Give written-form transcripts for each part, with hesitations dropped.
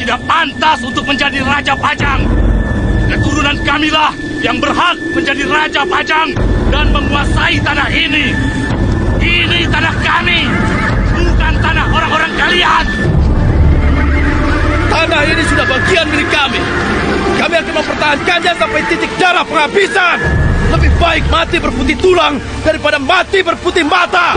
tidak pantas untuk menjadi Raja Pajang. Keturunan kamilah yang berhak menjadi Raja Pajang dan menguasai tanah ini. Ini tanah kami, bukan tanah orang-orang kalian. Tanah ini sudah bagian milik kami. Kami akan mempertahankannya sampai titik darah penghabisan. Lebih baik mati berputih tulang daripada mati berputih mata.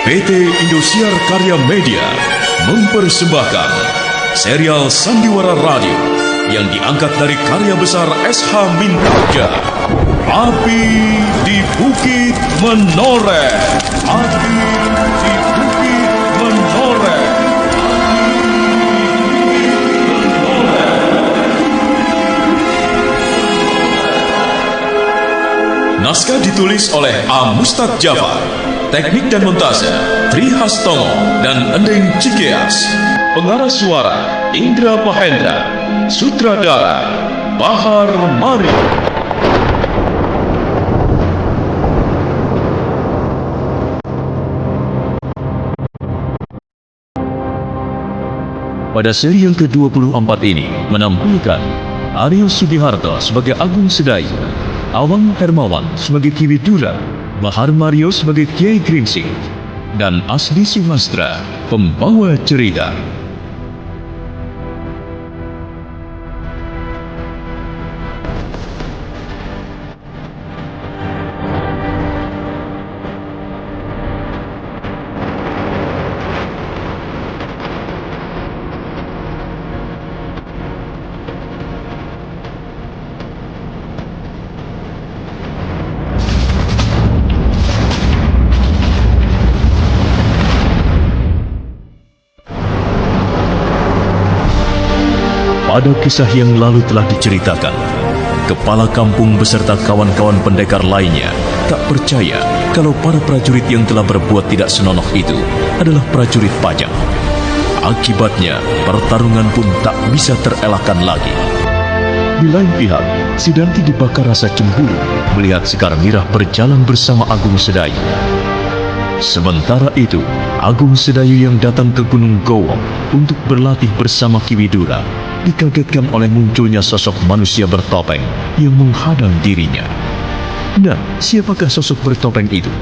PT Indosiar Karya Media mempersembahkan serial Sandiwara Radio yang diangkat dari karya besar S.H. Mintarja, Api di Bukit Menoreh. Api di Bukit Menoreh. Naskah ditulis oleh A. Mustaq Jafar. Teknik dan montase Tri Hastomo dan Ending Cikeas. Pengarah suara Indra Mahendra. Sutradara Bahar Mari. Pada seri yang ke-24 ini menampilkan Aryo Sudiharto sebagai Agung Sedayu, Awang Hermawan sebagai Ki Widura, Bahar Mario sebagai Kiai Gringsing, dan Asli Suhastra, pembawa cerita. Pada kisah yang lalu telah diceritakan, kepala kampung beserta kawan-kawan pendekar lainnya tak percaya kalau para prajurit yang telah berbuat tidak senonoh itu adalah prajurit Pajang. Akibatnya, pertarungan pun tak bisa terelakkan lagi. Di lain pihak, Sidanti dibakar rasa cemburu melihat Sekar Mirah berjalan bersama Agung Sedayu. Sementara itu, Agung Sedayu yang datang ke Gunung Gowong untuk berlatih bersama Ki Widura dikagetkan oleh munculnya sosok manusia bertopeng yang menghadang dirinya. Nah, siapakah sosok bertopeng itu?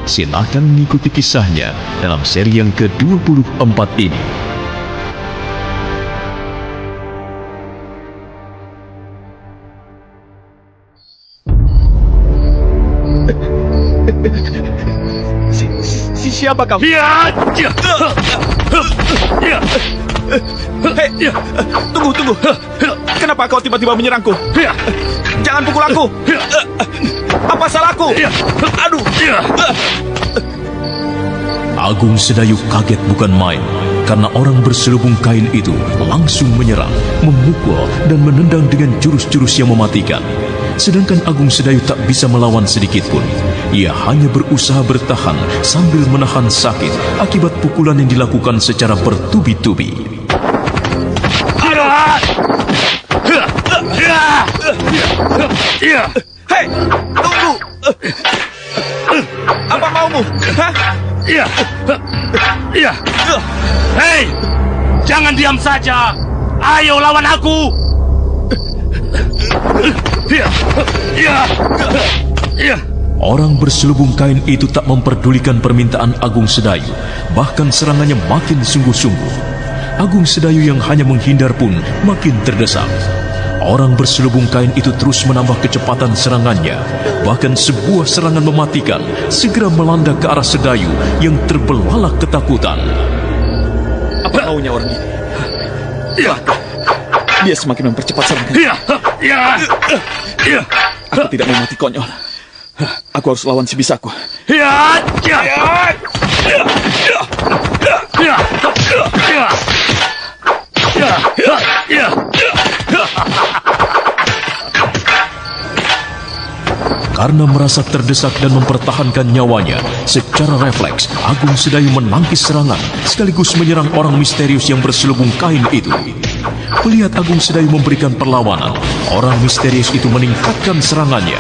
Silakan mengikuti kisahnya dalam seri yang ke-24 ini. Siapa kau? Hei, tunggu. Kenapa kau tiba-tiba menyerangku? Jangan pukul aku. Apa salahku? Aduh. Agung Sedayu kaget bukan main karena orang berselubung kain itu langsung menyerang, memukul dan menendang dengan jurus-jurus yang mematikan. Sedangkan Agung Sedayu tak bisa melawan sedikit pun. Ia hanya berusaha bertahan sambil menahan sakit akibat pukulan yang dilakukan secara bertubi-tubi. Hei, tunggu. Apa maumu? Hah? Hei, jangan diam saja. Ayo lawan aku. Orang berselubung kain itu tak memperdulikan permintaan Agung Sedayu, bahkan serangannya makin sungguh-sungguh. Agung Sedayu yang hanya menghindar pun makin terdesak. Orang berselubung kain itu terus menambah kecepatan serangannya. Bahkan sebuah serangan mematikan segera melanda ke arah Sedayu yang terbelalak ketakutan. Apa maunya orang ini? Dia semakin mempercepat serangan. Aku tidak mau mati konyol. Aku harus lawan sebisaku. Karena merasa terdesak dan mempertahankan nyawanya, secara refleks Agung Sedayu menangkis serangan sekaligus menyerang orang misterius yang berselubung kain itu. Melihat Agung Sedayu memberikan perlawanan, orang misterius itu meningkatkan serangannya.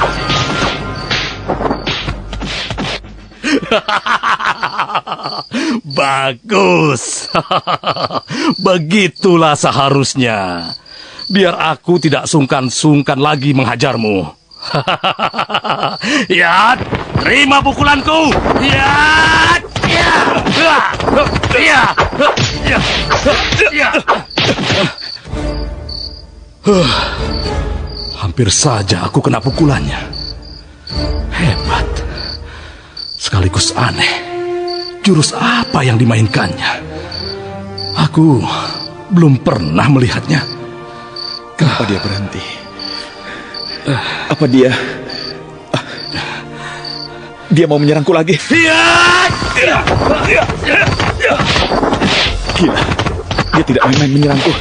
Bagus. Begitulah seharusnya. Biar aku tidak sungkan-sungkan lagi menghajarmu. Ya, terima pukulanku. Hampir saja aku kena pukulannya. Hebat. Sekaligus aneh. Jurus apa yang dimainkannya? Aku belum pernah melihatnya. Kenapa dia berhenti? Apa dia mau menyerangku lagi? Gila, dia tidak main-main menyerangku.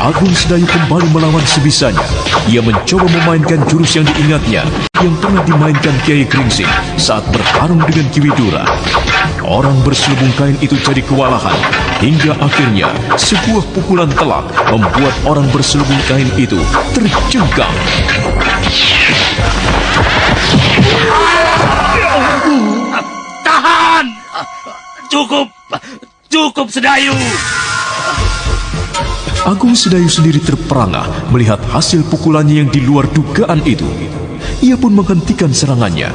Agung Sedayu kembali melawan sebisanya. Ia mencoba memainkan jurus yang diingatnya, yang pernah dimainkan Kiai Gringsing saat bertarung dengan Ki Widura. Orang berselubung kain itu jadi kewalahan, hingga akhirnya sebuah pukulan telak membuat orang berselubung kain itu terjengkang. Tahan! Cukup Sedayu! Agung Sedayu sendiri terperangah melihat hasil pukulannya yang di luar dugaan itu. Ia pun menghentikan serangannya.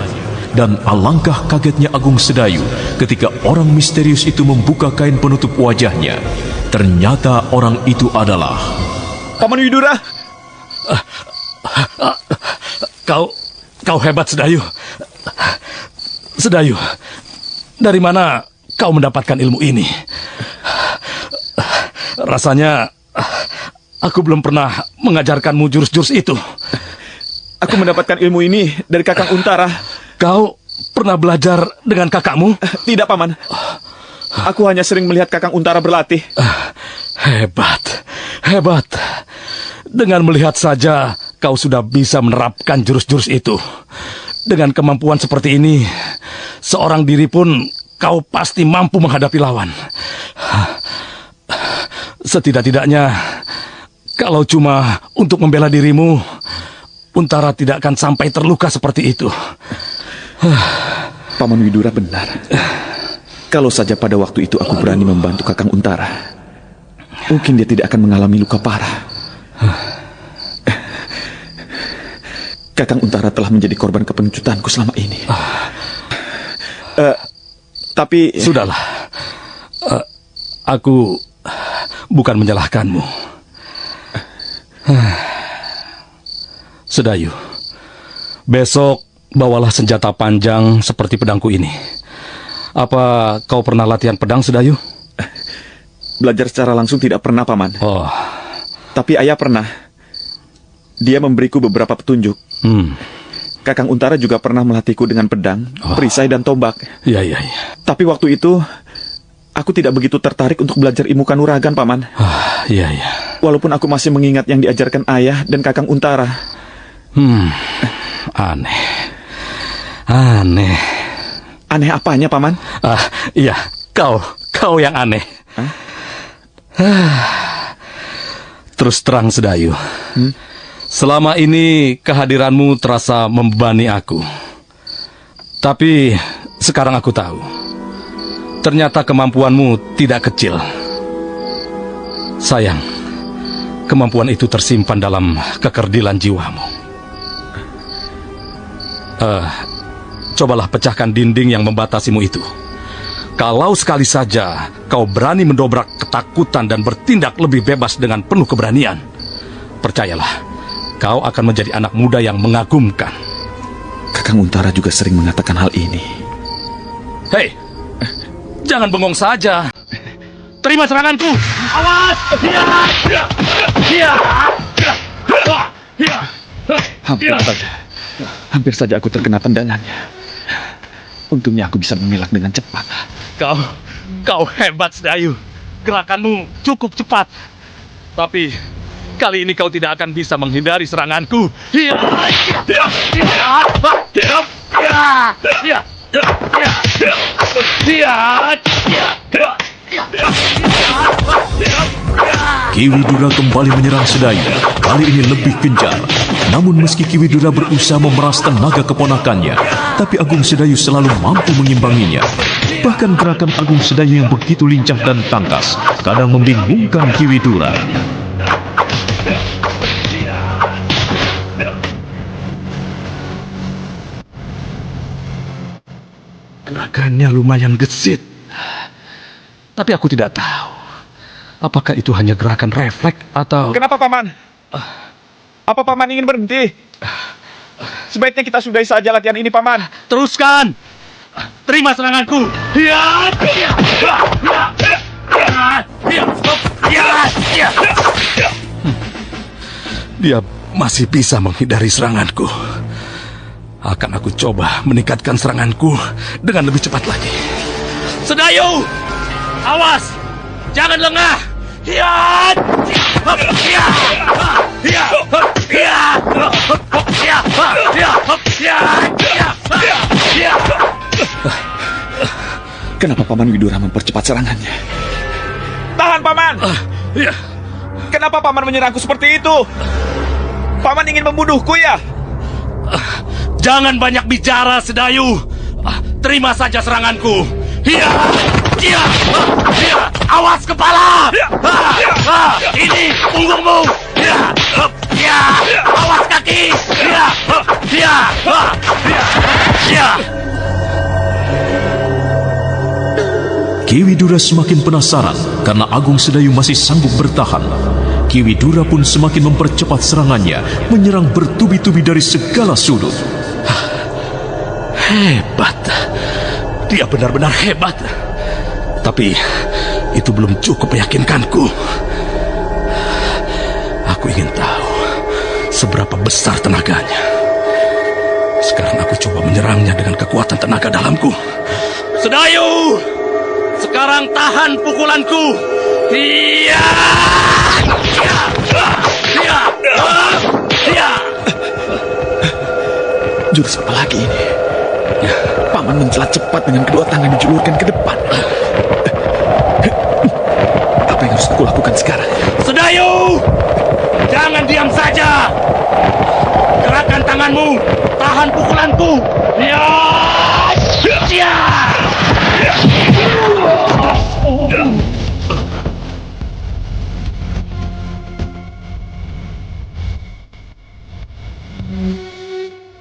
Dan alangkah kagetnya Agung Sedayu ketika orang misterius itu membuka kain penutup wajahnya. Ternyata orang itu adalah... Paman Widura! Kau hebat, Sedayu. Sedayu, dari mana kau mendapatkan ilmu ini? Rasanya aku belum pernah mengajarkanmu jurus-jurus itu. Aku mendapatkan ilmu ini dari Kakang Untara. Kau pernah belajar dengan kakakmu? Tidak, Paman. Aku hanya sering melihat Kakang Untara berlatih. Hebat. Dengan melihat saja kau sudah bisa menerapkan jurus-jurus itu. Dengan kemampuan seperti ini, seorang diri pun kau pasti mampu menghadapi lawan. Setidak-tidaknya, kalau cuma untuk membela dirimu, Untara tidak akan sampai terluka seperti itu. Paman Widura benar. Kalau saja pada waktu itu aku berani membantu Kakang Untara, mungkin dia tidak akan mengalami luka parah. Kakang Untara telah menjadi korban kepengcutanku selama ini. Tapi... Sudahlah. Aku bukan menyalahkanmu. Sedayu, besok bawalah senjata panjang seperti pedangku ini. Apa kau pernah latihan pedang, Sedayu? Belajar secara langsung tidak pernah, Paman. Oh. Tapi ayah pernah. Dia memberiku beberapa petunjuk. Kakang Untara juga pernah melatihku dengan pedang, perisai, dan tombak. Iya. Tapi waktu itu, aku tidak begitu tertarik untuk belajar ilmu kanuragan, Paman. Iya. Walaupun aku masih mengingat yang diajarkan ayah dan Kakang Untara. Aneh. Aneh apanya, Paman? Iya, kau yang aneh. Terus terang, Sedayu. Selama ini kehadiranmu terasa membebani aku. Tapi Sekarang aku tahu. Ternyata kemampuanmu tidak kecil. Sayang, kemampuan itu tersimpan dalam kekerdilan jiwamu. Cobalah pecahkan dinding yang membatasimu itu. Kalau sekali saja kau berani mendobrak ketakutan dan bertindak lebih bebas dengan penuh keberanian, percayalah, kau akan menjadi anak muda yang mengagumkan. Kakang Untara juga sering mengatakan hal ini. Hei, jangan bengong saja. Terima seranganku. Awas! Hampir saja aku terkena tendangannya. Untungnya aku bisa mengelak dengan cepat. Kau hebat, Sedayu. Gerakanmu cukup cepat. Tapi kali ini kau tidak akan bisa menghindari seranganku. Ki Widura kembali menyerang Sedayu. Kali ini lebih gencar. Namun meski Ki Widura berusaha memeras tenaga keponakannya, tapi Agung Sedayu selalu mampu mengimbanginya. Bahkan gerakan Agung Sedayu yang begitu lincah dan tangkas kadang membingungkan Ki Widura. Gerakannya lumayan gesit. Tapi aku tidak tahu apakah itu hanya gerakan refleks atau... Kenapa, Paman? Apa Paman ingin berhenti? Sebaiknya kita sudahi saja latihan ini, Paman. Teruskan. Terima seranganku. Dia masih bisa menghindari seranganku. Akan aku coba meningkatkan seranganku dengan lebih cepat lagi. Sedayu! Awas! Jangan lengah! Kenapa Paman Widura mempercepat serangannya? Tahan, Paman! Kenapa Paman menyerangku seperti itu? Paman ingin membunuhku ya? Jangan banyak bicara, Sedayu. Terima saja seranganku. Awas kepala! Ini punggungmu! Awas kaki! Ki Widura semakin penasaran karena Agung Sedayu masih sanggup bertahan. Ki Widura pun semakin mempercepat serangannya, menyerang bertubi-tubi dari segala sudut. Hebat. Dia benar-benar hebat. Tapi itu belum cukup meyakinkanku. Aku ingin tahu seberapa besar tenaganya. Sekarang aku coba menyerangnya dengan kekuatan tenaga dalamku. Sedayu! Sekarang tahan pukulanku. Jurus apa lagi ini? Paman mencelat cepat dengan kedua tangan dijulurkan ke depan. Apa yang harus aku lakukan sekarang? Sedayu! Jangan diam saja. Gerakan tanganmu. Tahan pukulanku.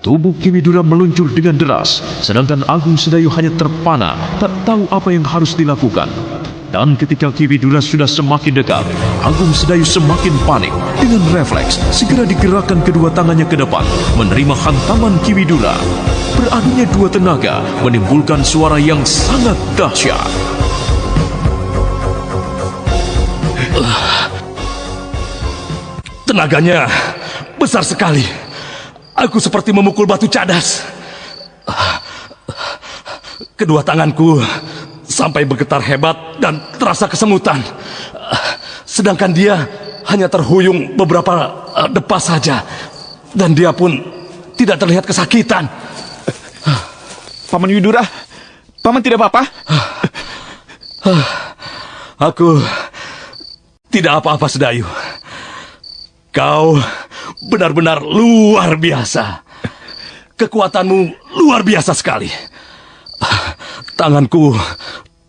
Tubuh Ki Widura meluncur dengan deras, sedangkan Agung Sedayu hanya terpana, tak tahu apa yang harus dilakukan. Dan ketika Ki Widura sudah semakin dekat, Agung Sedayu semakin panik. Dengan refleks, segera digerakkan kedua tangannya ke depan, menerima hantaman Ki Widura. Beradunya dua tenaga menimbulkan suara yang sangat dahsyat. Tenaganya besar sekali. Aku seperti memukul batu cadas. Kedua tanganku sampai bergetar hebat dan terasa kesemutan. Sedangkan dia hanya terhuyung beberapa depas saja. Dan dia pun tidak terlihat kesakitan. Paman Widura, Paman tidak apa-apa? Aku tidak apa-apa, Sedayu. Kau benar-benar luar biasa. Kekuatanmu luar biasa sekali. Tanganku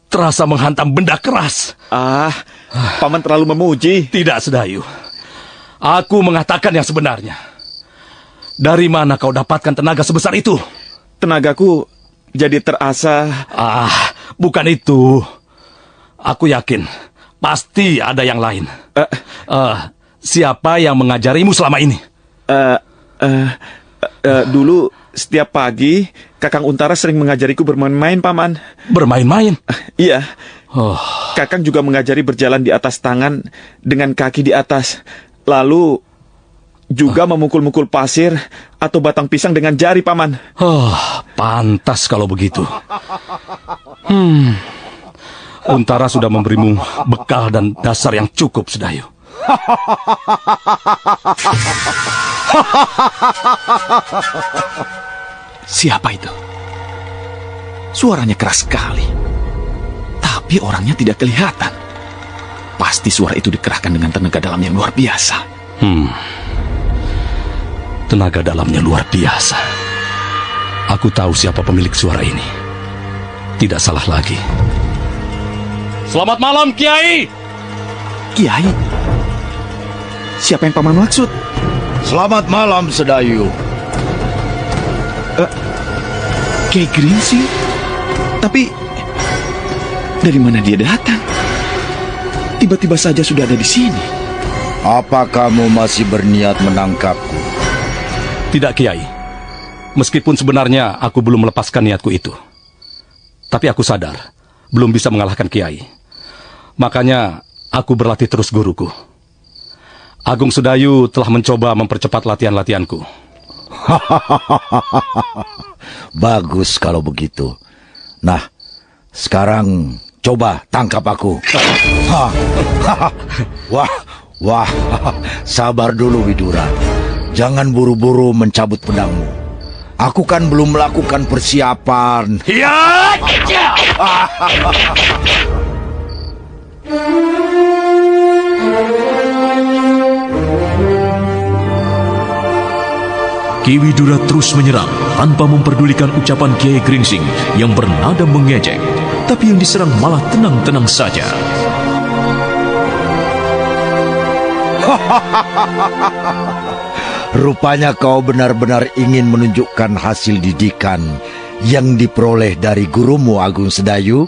terasa menghantam benda keras. Ah, Paman terlalu memuji. Tidak, Sedayu. Aku mengatakan yang sebenarnya. Dari mana kau dapatkan tenaga sebesar itu? Tenagaku jadi terasa. Bukan itu. Aku yakin pasti ada yang lain. Siapa yang mengajarimu selama ini? Dulu setiap pagi Kakang Untara sering mengajariku bermain-main, Paman. Bermain-main? Iya. Oh. Kakang juga mengajari berjalan di atas tangan dengan kaki di atas. Lalu juga memukul-mukul pasir atau batang pisang dengan jari, Paman. Pantas kalau begitu. Untara sudah memberimu bekal dan dasar yang cukup, Sedayu. Siapa itu? Suaranya keras sekali. Tapi orangnya tidak kelihatan. Pasti suara itu dikerahkan dengan tenaga dalam yang luar biasa. Tenaga dalamnya luar biasa. Aku tahu siapa pemilik suara ini. Tidak salah lagi. Selamat malam, Kiai! Kiai? Siapa yang Paman maksud? Selamat malam, Sedayu. Kiai Gringsing? Tapi dari mana dia datang? Tiba-tiba saja sudah ada di sini. Apa kamu masih berniat menangkapku? Tidak, Kiai. Meskipun sebenarnya aku belum melepaskan niatku itu. Tapi aku sadar, belum bisa mengalahkan Kiai. Makanya aku berlatih terus guruku. Agung Sedayu telah mencoba mempercepat latihan-latihanku. Bagus kalau begitu. Nah, sekarang coba tangkap aku. Wah, sabar dulu Widura. Jangan buru-buru mencabut pedangmu. Aku kan belum melakukan persiapan. Ki Widura terus menyerang tanpa memperdulikan ucapan Kiai Gringsing yang bernada mengejek, tapi yang diserang malah tenang-tenang saja. Rupanya kau benar-benar ingin menunjukkan hasil didikan yang diperoleh dari gurumu Agung Sedayu.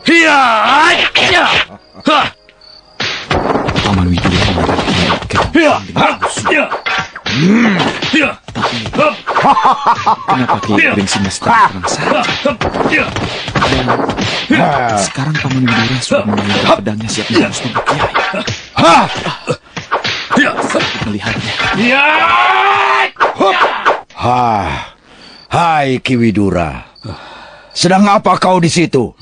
Paman Widura kenapa Kiai Gringsing masih terang saja? Dan sekarang Paman Widura sudah mengambil pedangnya siap menembus tubuh Kiai. Melihatnya. Hai Ki Widura. Sedang apa kau di situ?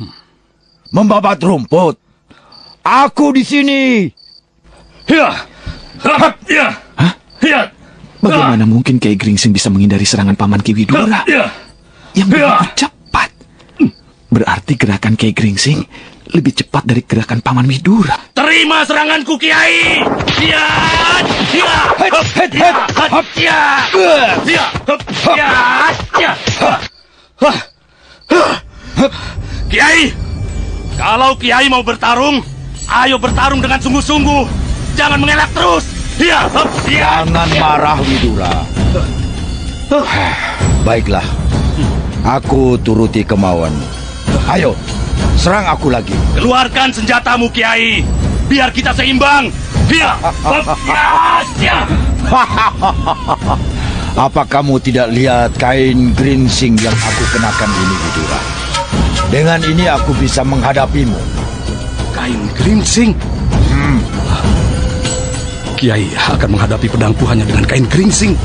Membabat rumput. Aku di sini. Bagaimana mungkin Kiai Gringsing bisa menghindari serangan Paman Ki Widura yang begitu cepat? Berarti gerakan Kiai Gringsing lebih cepat dari gerakan Paman Widura. Terima seranganku, Kiai! Kiai, kalau Kiai mau bertarung, ayo bertarung dengan sungguh-sungguh. Jangan mengelak terus. Jangan marah Widura. Baiklah, aku turuti kemauan. Ayo, serang aku lagi. Keluarkan senjatamu, Kiai. Biar kita seimbang. Apa kamu tidak lihat kain gringsing yang aku kenakan ini, Widura? Dengan ini aku bisa menghadapimu. Kain geringsing? Kiai akan menghadapi pedangku hanya dengan kain geringsing.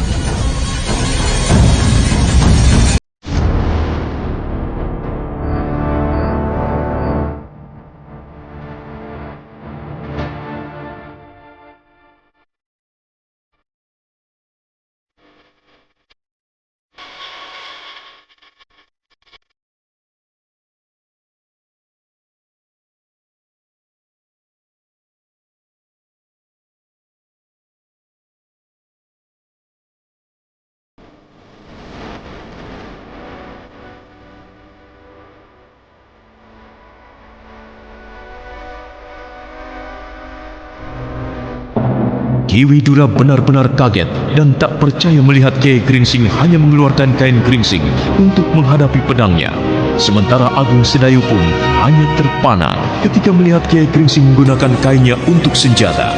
Ki Widura benar-benar kaget dan tak percaya melihat Kiai Gringsing hanya mengeluarkan kain geringsing untuk menghadapi pedangnya. Sementara Agung Sedayu pun hanya terpana ketika melihat Kiai Gringsing menggunakan kainnya untuk senjata.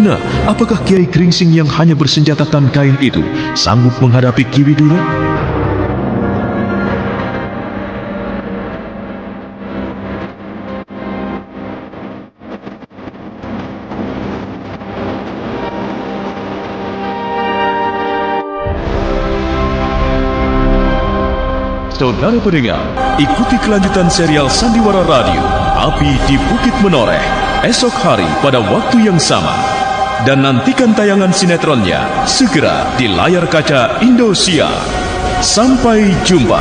Nah, apakah Kiai Gringsing yang hanya bersenjatakan kain itu sanggup menghadapi Ki Widura? Saudara pendengar, ikuti kelanjutan serial Sandiwara Radio Api di Bukit Menoreh esok hari pada waktu yang sama. Dan nantikan tayangan sinetronnya segera di layar kaca Indosiar. Sampai jumpa.